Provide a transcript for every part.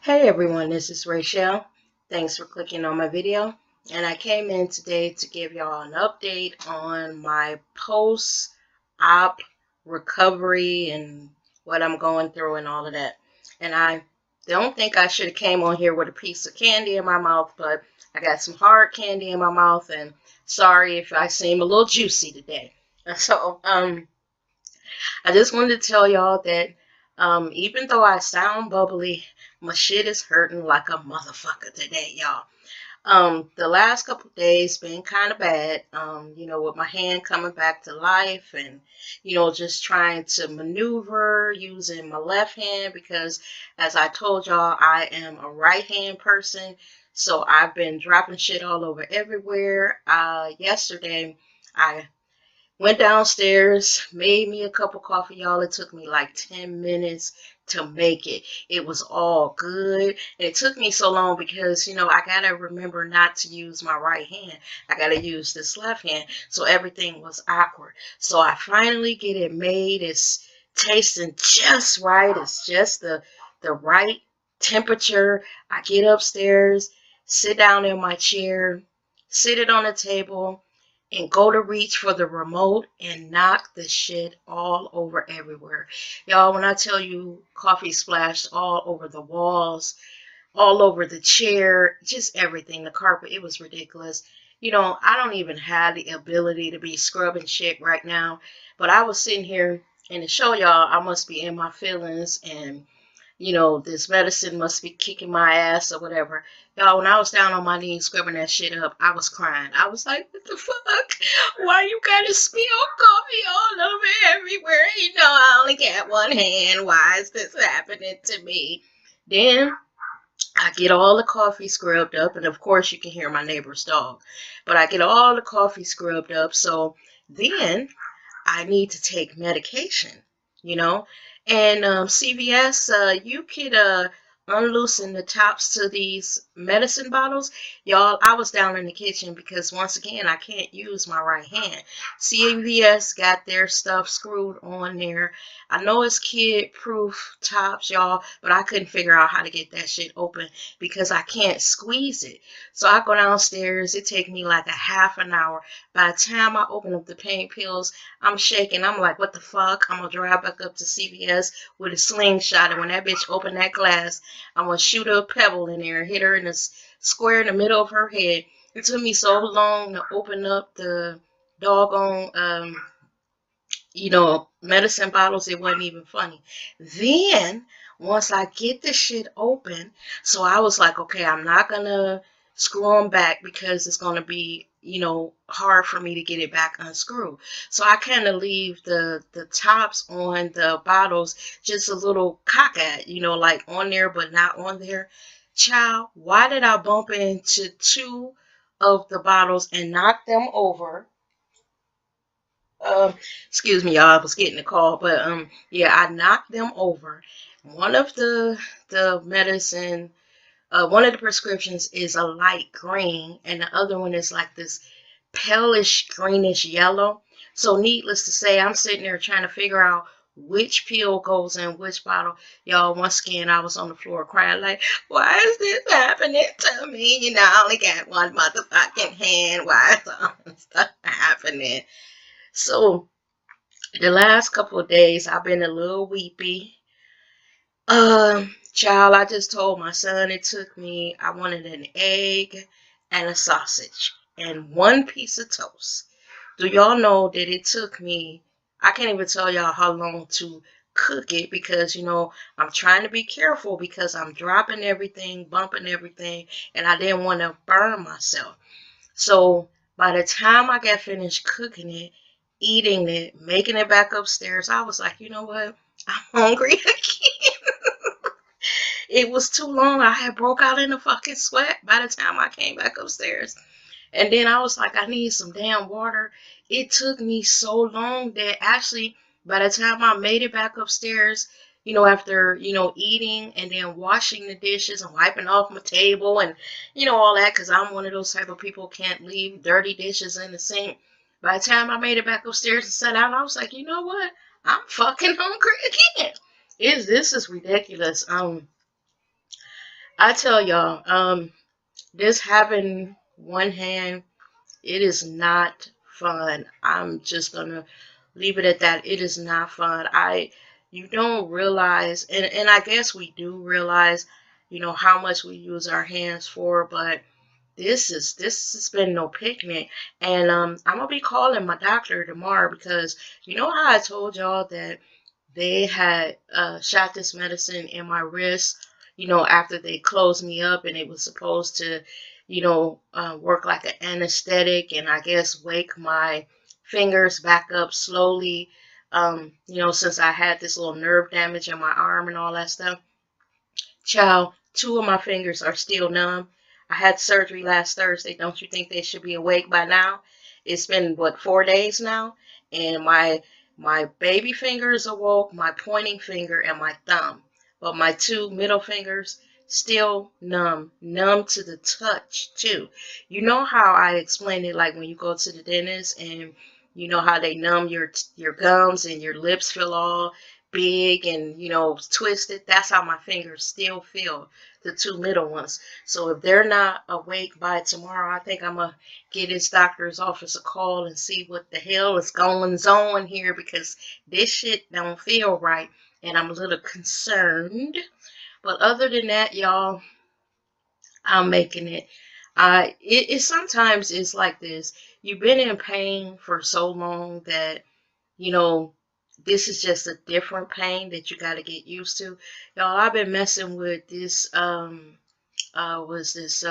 Hey everyone, this is Rachelle. Thanks for clicking on my video. And I came in today to give y'all an update on my post-op recovery and what I'm going through and all of that. And I don't think I should have came on here with a piece of candy in my mouth, but I got some hard candy in my mouth, and sorry if I seem a little juicy today. So, I just wanted to tell y'all that even though I sound bubbly, my shit is hurting like a motherfucker today, y'all. The last couple of days been kind of bad, with my hand coming back to life and, just trying to maneuver using my left hand because, as I told y'all, I am a right hand person. So I've been dropping shit all over everywhere. Yesterday, I went downstairs, made me a cup of coffee, y'all. It took me like 10 minutes to make it. It was all good. And it took me so long because, I got to remember not to use my right hand. I got to use this left hand. So everything was awkward. So I finally get it made. It's tasting just right. It's just the right temperature. I get upstairs, sit down in my chair, sit it on the table, and go to reach for the remote and knock the shit all over everywhere. Y'all, when I tell you coffee splashed all over the walls, all over the chair, just everything, the carpet, it was ridiculous. I don't even have the ability to be scrubbing shit right now, but I was sitting here and to show y'all I must be in my feelings and this medicine must be kicking my ass or whatever. Y'all, when I was down on my knees scrubbing that shit up, I was crying. I was like, what the fuck? Why you gotta spill coffee all over everywhere? I only got one hand. Why is this happening to me? Then I get all the coffee scrubbed up, and of course you can hear my neighbor's dog. But I get all the coffee scrubbed up, so then I need to take medication, you know. And CVS, you could unloosen the tops to these medicine bottles. Y'all, I was down in the kitchen because once again, I can't use my right hand. CVS got their stuff screwed on there. I know it's kid-proof tops, y'all, but I couldn't figure out how to get that shit open because I can't squeeze it. So I go downstairs. It take me like a half an hour. By the time I open up the pain pills, I'm shaking. I'm like, what the fuck? I'm going to drive back up to CVS with a slingshot. And when that bitch opened that glass, I'm going to shoot a pebble in there and hit her in the square in the middle of her head. It took me so long to open up the doggone, medicine bottles. It wasn't even funny. Then, once I get the shit open, so I was like, okay, I'm not going to screw them back because it's going to be, hard for me to get it back unscrewed. So I kind of leave the tops on the bottles just a little cockeyed, like on there but not on there. Child, why did I bump into two of the bottles and knock them over? Um, Excuse me, y'all. I was getting a call, but yeah, I knocked them over. One of the medicine, one of the prescriptions is a light green, and the other one is like this palish greenish yellow. So needless to say, I'm sitting there trying to figure out which pill goes in which bottle. Y'all, once again, I was on the floor crying like, why is this happening to me? I only got one motherfucking hand. Why is all this stuff happening? So the last couple of days, I've been a little weepy. Child, I just told my son it took me, I wanted an egg and a sausage and one piece of toast. Do y'all know that it took me, I can't even tell y'all how long to cook it because, I'm trying to be careful because I'm dropping everything, bumping everything, and I didn't want to burn myself. So by the time I got finished cooking it, eating it, making it back upstairs, I was like, you know what? I'm hungry again. It was too long. I had broke out in a fucking sweat by the time I came back upstairs. And then I was like, I need some damn water. It took me so long that actually by the time I made it back upstairs, after, eating and then washing the dishes and wiping off my table and, all that, because I'm one of those type of people can't leave dirty dishes in the sink. By the time I made it back upstairs and sat down, I was like, you know what? I'm fucking hungry again. This is ridiculous. I tell y'all, this having one hand, it is not fun. I'm just gonna leave it at that. It is not fun. You don't realize, and I guess we do realize, how much we use our hands for, but this has been no picnic. And I'm gonna be calling my doctor tomorrow because you know how I told y'all that they had shot this medicine in my wrist, after they closed me up, and it was supposed to, work like an anesthetic and I guess wake my fingers back up slowly, since I had this little nerve damage in my arm and all that stuff. Child, two of my fingers are still numb. I had surgery last Thursday. Don't you think they should be awake by now? It's been what, 4 days now, and my baby finger is awoke, my pointing finger and my thumb, but my two middle fingers still numb, numb to the touch too. You know how I explained it, like when you go to the dentist and you know how they numb your gums and your lips feel all big and twisted. That's how my fingers still feel, the two middle ones. So if they're not awake by tomorrow, I think I'm gonna get his doctor's office a call and see what the hell is going on here, because this shit don't feel right and I'm a little concerned. But other than that, y'all, I'm making it. It sometimes is like this. You've been in pain for so long that you know, this is just a different pain that you got to get used to. Y'all, I've been messing with this, was this,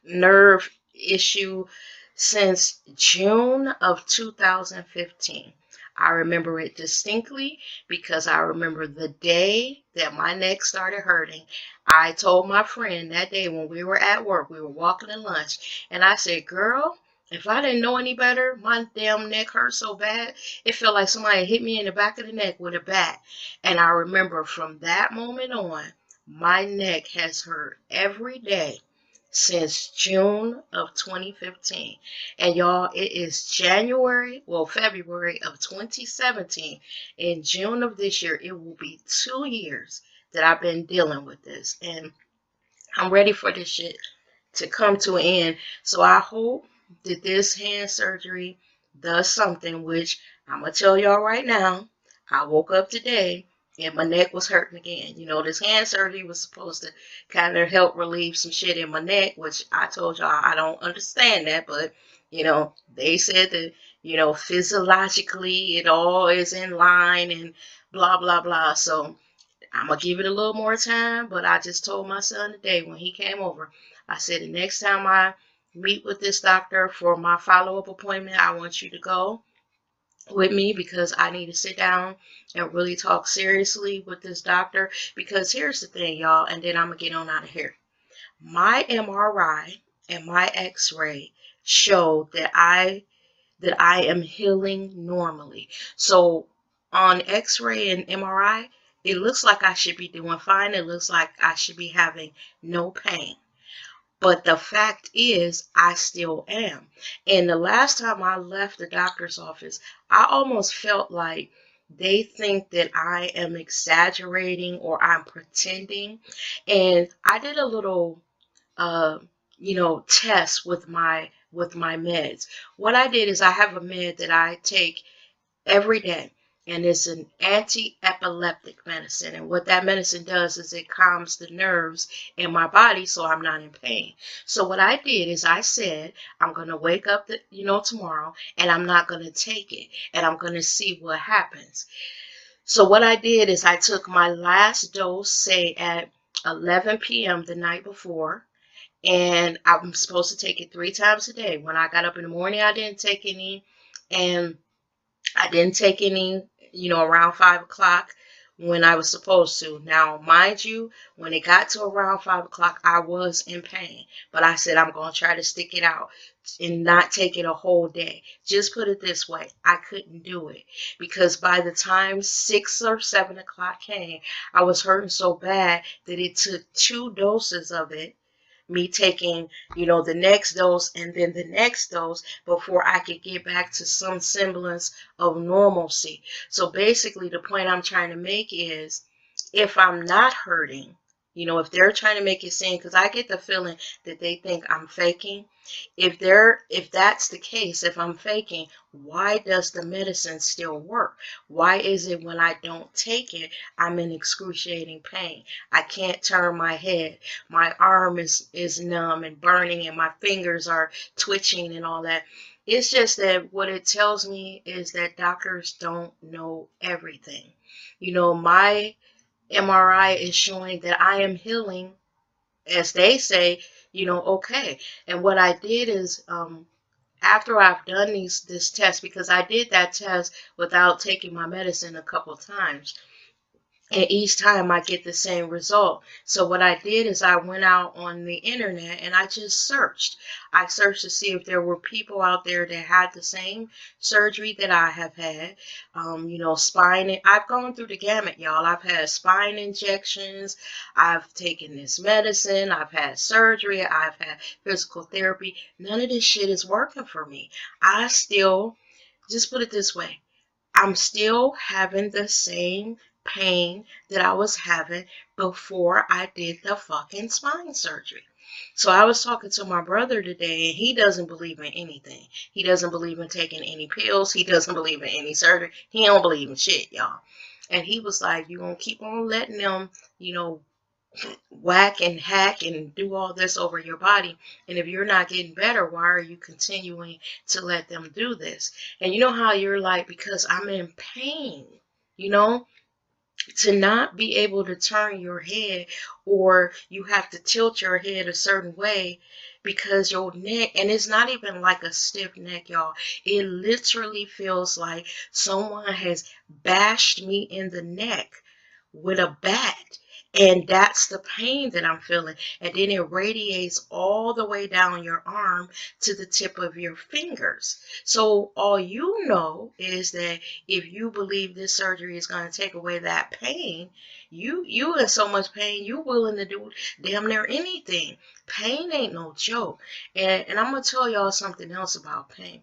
nerve issue since June of 2015. I remember it distinctly because I remember the day that my neck started hurting. I told my friend that day when we were at work, we were walking in lunch, and I said, girl, if I didn't know any better, my damn neck hurt so bad, it felt like somebody hit me in the back of the neck with a bat. And I remember from that moment on, my neck has hurt every day since June of 2015. And y'all, it is February of 2017. In June of this year, it will be 2 years that I've been dealing with this. And I'm ready for this shit to come to an end. So I hope that this hand surgery does something, which I'm going to tell y'all right now. I woke up today and my neck was hurting again. This hand surgery was supposed to kind of help relieve some shit in my neck, which I told y'all I don't understand that, but, they said that, physiologically it all is in line and blah, blah, blah. So I'm going to give it a little more time, but I just told my son today when he came over, I said, the next time I meet with this doctor for my follow-up appointment, I want you to go with me because I need to sit down and really talk seriously with this doctor. Because here's the thing, y'all, and then I'm going to get on out of here. My MRI and my X-ray show that I am healing normally. So on X-ray and MRI, it looks like I should be doing fine. It looks like I should be having no pain. But the fact is, I still am. And the last time I left the doctor's office, I almost felt like they think that I am exaggerating or I'm pretending. And I did a little test with my meds. What I did is I have a med that I take every day, and it's an anti-epileptic medicine. And what that medicine does is it calms the nerves in my body so I'm not in pain. So what I did is I said I'm going to wake up tomorrow, and I'm not going to take it, and I'm going to see what happens. So what I did is I took my last dose, say at 11 p.m. the night before, and I'm supposed to take it 3 times a day. When I got up in the morning, I didn't take any, and I didn't take any, around 5 o'clock when I was supposed to. Now, mind you, when it got to around 5 o'clock, I was in pain. But I said I'm going to try to stick it out and not take it a whole day. Just put it this way, I couldn't do it. Because by the time 6 or 7 o'clock came, I was hurting so bad that it took 2 doses of it, me taking, the next dose and then the next dose before I could get back to some semblance of normalcy. So basically the point I'm trying to make is if I'm not hurting, You know, if they're trying to make it seem, because I get the feeling that they think I'm faking. If that's the case, if I'm faking, why does the medicine still work? Why is it when I don't take it, I'm in excruciating pain? I can't turn my head. My arm is numb and burning, and my fingers are twitching and all that. It's just that what it tells me is that doctors don't know everything. You know, my MRI is showing that I am healing, as they say, okay. And what I did is, after I've done this test, because I did that test without taking my medicine a couple times, and each time I get the same result. So what I did is I went out on the internet and I just searched. I searched to see if there were people out there that had the same surgery that I have had. Spine. I've gone through the gamut, y'all. I've had spine injections. I've taken this medicine. I've had surgery. I've had physical therapy. None of this shit is working for me. I still, just put it this way, I'm still having the same pain that I was having before I did the fucking spine surgery. So I was talking to my brother today, and he doesn't believe in anything. He doesn't believe in taking any pills. He doesn't believe in any surgery. He don't believe in shit, y'all. And he was like, you gonna keep on letting them, whack and hack and do all this over your body, and if you're not getting better, why are you continuing to let them do this? And you know how you're like, because I'm in pain, you know to not be able to turn your head, or you have to tilt your head a certain way because your neck, and it's not even like a stiff neck, y'all. It literally feels like someone has bashed me in the neck with a bat. And that's the pain that I'm feeling. And then it radiates all the way down your arm to the tip of your fingers. So all you know is that if you believe this surgery is going to take away that pain, you in so much pain, you willing to do damn near anything. Pain ain't no joke. And I'm going to tell y'all something else about pain.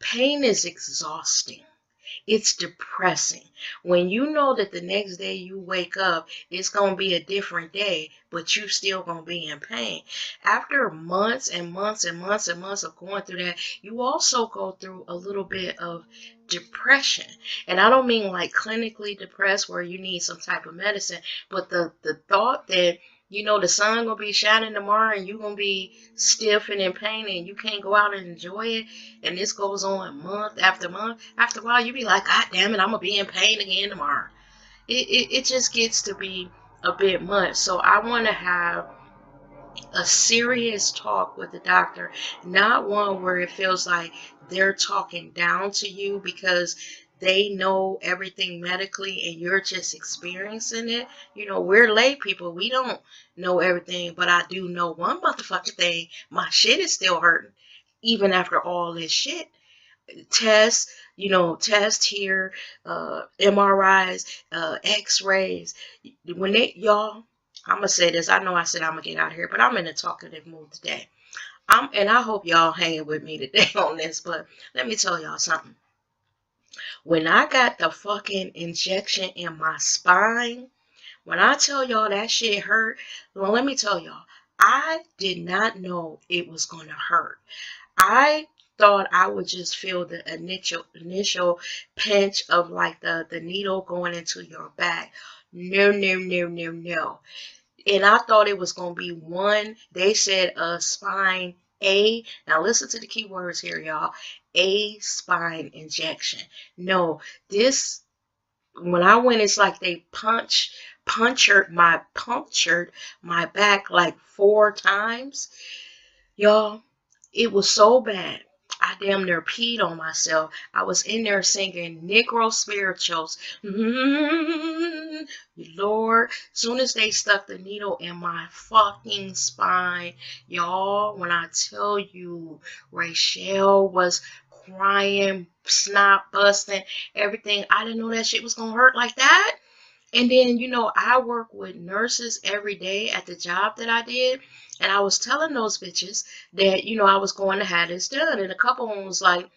Pain is exhausting. It's depressing. When you know that the next day you wake up, it's going to be a different day, but you still going to be in pain. After months and months and months and months of going through that, you also go through a little bit of depression. And I don't mean like clinically depressed where you need some type of medicine, but the thought that the sun gonna be shining tomorrow and you gonna be stiff and in pain and you can't go out and enjoy it, and this goes on month after month. After a while, you be like, God damn it, I'm gonna be in pain again tomorrow. It just gets to be a bit much. So I want to have a serious talk with the doctor, not one where it feels like they're talking down to you because they know everything medically and you're just experiencing it. We're lay people. We don't know everything, but I do know one motherfucking thing. My shit is still hurting, even after all this shit. Tests, test here, MRIs, X-rays. Y'all, I'm gonna say this. I know I said I'm gonna get out of here, but I'm in a talkative mood today. And I hope y'all hanging with me today on this. But let me tell y'all something. When I got the fucking injection in my spine, when I tell y'all that shit hurt, well, let me tell y'all, I did not know it was gonna hurt. I thought I would just feel the initial pinch of like the needle going into your back. No, no, no, no, no. And I thought it was going to be one. They said spine A. Now listen to the key words here, y'all. A spine injection. No, this, when I went, it's like they punctured my back like 4 times. Y'all, it was so bad. I damn near peed on myself. I was in there singing Negro spirituals. Lord, soon as they stuck the needle in my fucking spine, y'all, when I tell you, Rachelle was crying, snot busting, everything. I didn't know that shit was gonna hurt like that. And then, I work with nurses every day at the job that I did. And I was telling those bitches that, I was going to have this done. And a couple of them was like,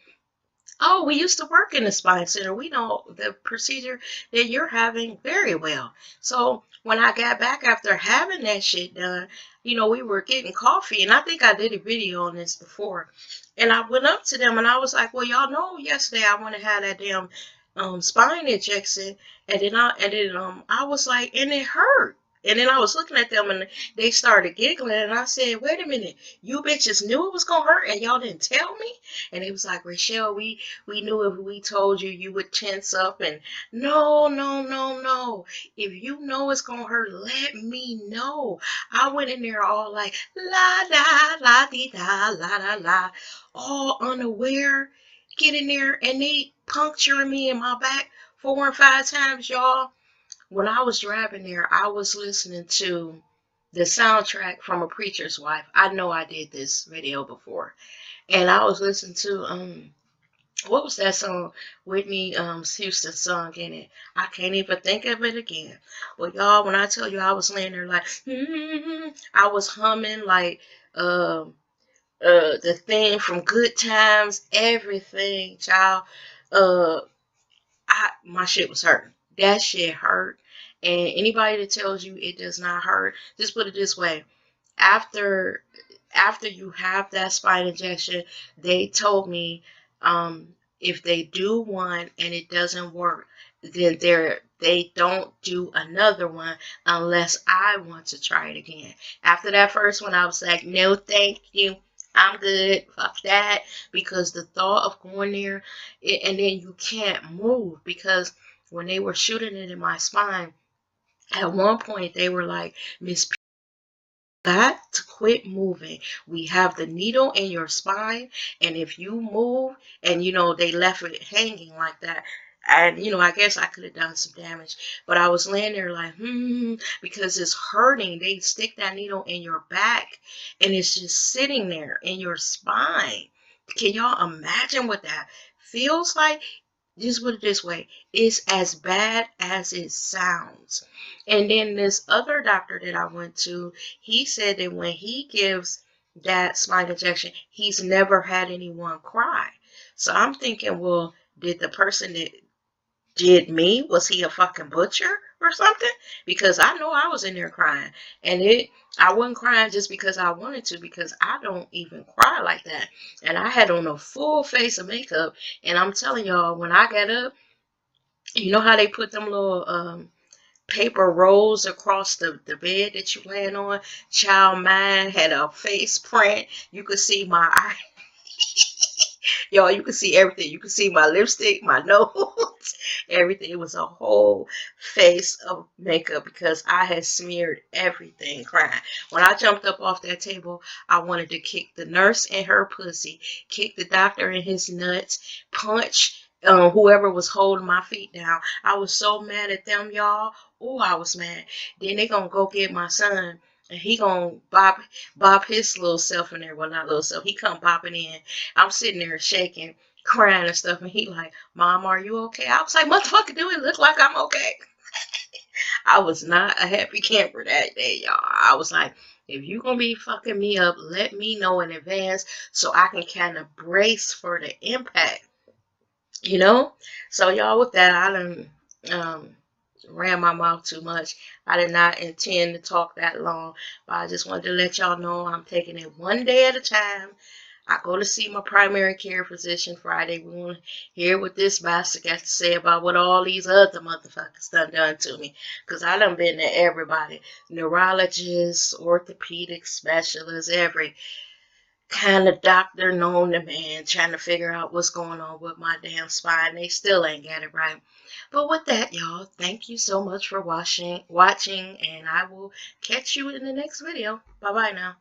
oh, we used to work in the spine center. We know the procedure that you're having very well. So when I got back after having that shit done, you know, we were getting coffee, and I think I did a video on this before. And I went up to them and I was like, well, y'all know yesterday I went and had that damn spine injection, and then I was like, and it hurt. And then I was looking at them and they started giggling, and I said, wait a minute, you bitches knew it was gonna hurt and y'all didn't tell me? And it was like, Rachelle, we knew if we told you, you would tense up. And no, no, no, no. If you know it's gonna hurt, let me know. I went in there all like la da la dee da la la la, all unaware. Get in there and they puncturing me in my back 4 and 5 times, y'all. When I was driving there, I was listening to the soundtrack from A Preacher's Wife. I know I did this video before. And I was listening to what was that song Whitney Houston sung in it? I can't even think of it again. Well, y'all, when I tell you I was laying there like, I was humming like the theme from Good Times, everything, child. Uh, my shit was hurting. That shit hurt. And anybody that tells you it does not hurt, just put it this way: after you have that spine injection, they told me if they do one and it doesn't work, then they don't do another one unless I want to try it again. After that first one, I was like, no, thank you. I'm good. Fuck that. Because the thought of going there and then you can't move, because when they were shooting it in my spine, at one point they were like, Miss, got to quit moving. We have the needle in your spine, and if you move, and you know, they left it hanging like that. And you know, I guess I could have done some damage, but I was laying there like, because it's hurting. They stick that needle in your back, and it's just sitting there in your spine. Can y'all imagine what that feels like? Just put it this way, it's as bad as it sounds. And then this other doctor that I went to, he said that when he gives that spine injection, he's never had anyone cry. So I'm thinking, well, did the person that did me, was he a fucking butcher or something? Because I know I was in there crying. And I wasn't crying just because I wanted to, because I don't even cry like that. And I had on a full face of makeup. And I'm telling y'all, when I got up, you know how they put them little paper rolls across the bed that you laying on? Child, mine had a face print. You could see my eye. Y'all, you can see everything. You can see my lipstick, my nose, everything. It was a whole face of makeup because I had smeared everything crying. When I jumped up off that table, I wanted to kick the nurse in her pussy, kick the doctor in his nuts, punch whoever was holding my feet down. I was so mad at them, y'all. Oh, I was mad. Then they gonna go get my son, and he gonna bop his little self in there. Well, not little self. He come bopping in. I'm sitting there shaking, crying and stuff, and he like, Mom, are you okay? I was like, motherfucker, do it look like I'm okay? I was not a happy camper that day, y'all. I was like, if you gonna be fucking me up, let me know in advance so I can kind of brace for the impact, you know? So y'all, with that, I done ran my mouth too much. I did not intend to talk that long, but I just wanted to let y'all know I'm taking it one day at a time. I go to see my primary care physician Friday. We want to hear what this bastard got to say about what all these other motherfuckers done to me. Because I done been to everybody. Neurologists, orthopedic specialists, every kind of doctor known to man, trying to figure out what's going on with my damn spine. They still ain't got it right. But with that, y'all, thank you so much for watching, and I will catch you in the next video. Bye-bye now.